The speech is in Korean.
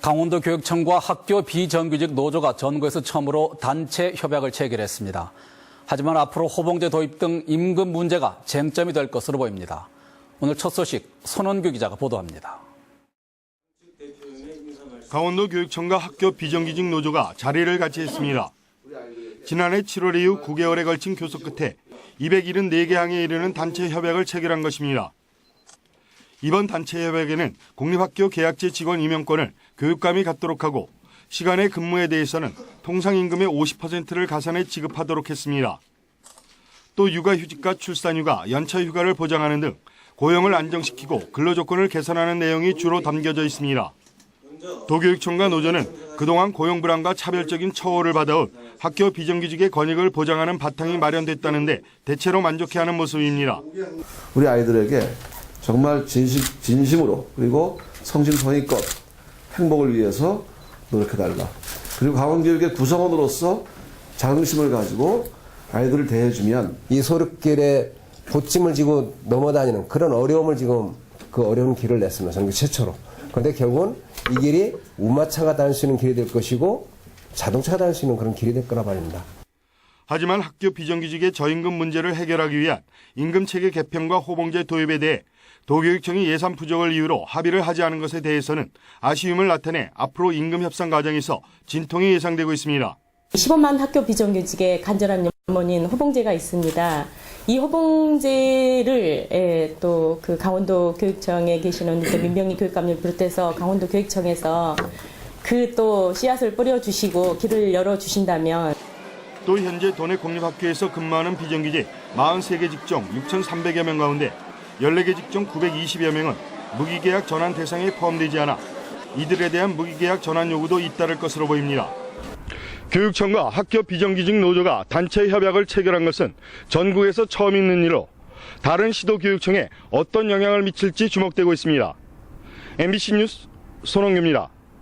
강원도교육청과 학교 비정규직 노조가 전국에서 처음으로 단체 협약을 체결했습니다. 하지만 앞으로 호봉제 도입 등 임금 문제가 쟁점이 될 것으로 보입니다. 오늘 첫 소식 손원규 기자가 보도합니다. 강원도교육청과 학교 비정규직 노조가 자리를 같이 했습니다. 지난해 7월 이후 9개월에 걸친 교섭 끝에 274개 항에 이르는 단체 협약을 체결한 것입니다. 이번 단체 협약에는 공립학교 계약제 직원 임용권을 교육감이 갖도록 하고 시간의 근무에 대해서는 통상임금의 50%를 가산해 지급하도록 했습니다. 또 육아휴직과 출산휴가, 연차휴가를 보장하는 등 고용을 안정시키고 근로조건을 개선하는 내용이 주로 담겨져 있습니다. 도교육청과 노조는 그동안 고용불안과 차별적인 처우를 받아온 학교 비정규직의 권익을 보장하는 바탕이 마련됐다는데 대체로 만족해하는 모습입니다. 우리 아이들에게 정말 진심으로 그리고 성심성의껏 행복을 위해서 노력해달라. 그리고 강원교육의 구성원으로서 자긍심을 가지고 아이들을 대해주면 이 소륵길에 보찜을 지고 넘어다니는 그런 어려움을 지금 그 어려운 길을 냈습니다. 전국 최초로. 그런데 결국은 이 길이 우마차가 다닐 수 있는 길이 될 것이고 자동차가 다닐 수 있는 그런 길이 될 거라 말입니다. 하지만 학교 비정규직의 저임금 문제를 해결하기 위한 임금체계 개편과 호봉제 도입에 대해 도교육청이 예산 부족을 이유로 합의를 하지 않은 것에 대해서는 아쉬움을 나타내 앞으로 임금 협상 과정에서 진통이 예상되고 있습니다. 시범한 학교 비정규직의 간절한 염원인 호봉제가 있습니다. 이 호봉제를 또 그 강원도 교육청에 계시는 민병리 교육감님 비롯해서 강원도 교육청에서 그 또 씨앗을 뿌려주시고 길을 열어주신다면 또 현재 도내 공립학교에서 근무하는 비정규직 43개 직종 6,300여 명 가운데 14개 직종 920여 명은 무기계약 전환 대상에 포함되지 않아 이들에 대한 무기계약 전환 요구도 잇따를 것으로 보입니다. 교육청과 학교 비정규직 노조가 단체 협약을 체결한 것은 전국에서 처음 있는 일로 다른 시도 교육청에 어떤 영향을 미칠지 주목되고 있습니다. MBC 뉴스 손원규입니다.